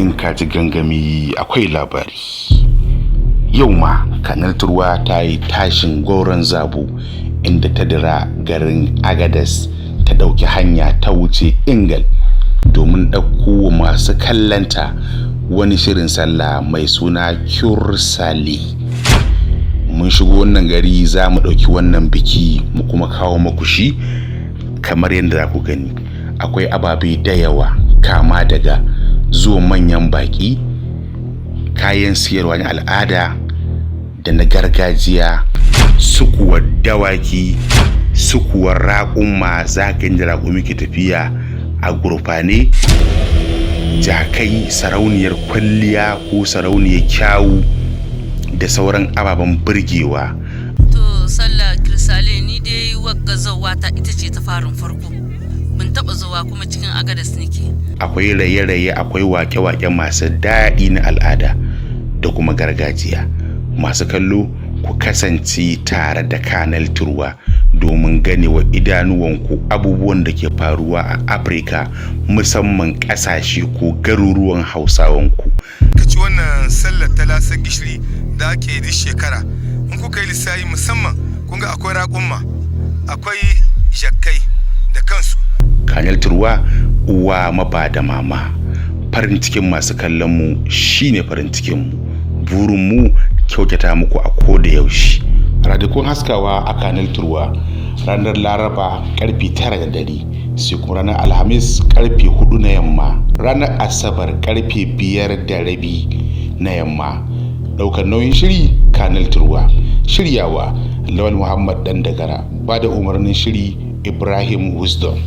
In ka ji gangami akwai labari. Yau ma Kanal Turwa ta yi tashin goron zabo inda ta dira garin Agadez ta ɗauki hanya ta wuce Ingal domin ɗauko masu kallanta wani shirin sallah mai suna Kursali. Mun shigo wannan gari za mu ɗauki wannan biki mu kuma kawo maku shi kamar yadda za ku gani. Akwai ababe da yawa kama daga zuwa manyan baƙi, kayan siyarwa na al'ada da na gargajiya, sukuwar dawaki, sukuwar raƙuma, zagayen da raƙumi ke tafiya a gurfane, jakai, sarauniyar kwalliya ko sarauniyar kyawu da sauran ababen burgewa. To sallah Kursali ni dai wagga zawwa ta ita ce ta farin farko. Mun taɓa zuwa kuma cikin Agadez nake. Akwai raye-raye, akwai wake-wake masu daɗi na al'ada da kuma gargajiya. Masu kallo ku kasance tare da Kanal Turwa domin ganewa idanuwanku abubuwan da ke faruwa a Afirka, musamman ƙasashe ko garuruwan Hausawanku. Kaci wannan sallar ta lasar gishiri da ake duk shekara. In kuka yi lissafi musamman kun ga akwai raƙumma, akwai jakkai da kansu. Kanal Turwa uwa maba da mama. Farin cikin masu kallon mu shine farin cikin mu. Burin mu kyautata muku a koda yaushe. Radikun haskawa a Kanal Turwa ranar Laraba karfe 9 da dare, sai kuma ranar Alhamis karfe 4 na yamma, ranar Asabar karfe 5 da rabi na yamma. Daukar nauyin shiri Kanal Turwa. Shiryawa Lawal Muhammad Dandagara. Bada umarnin shiri Ibrahim Wisdom.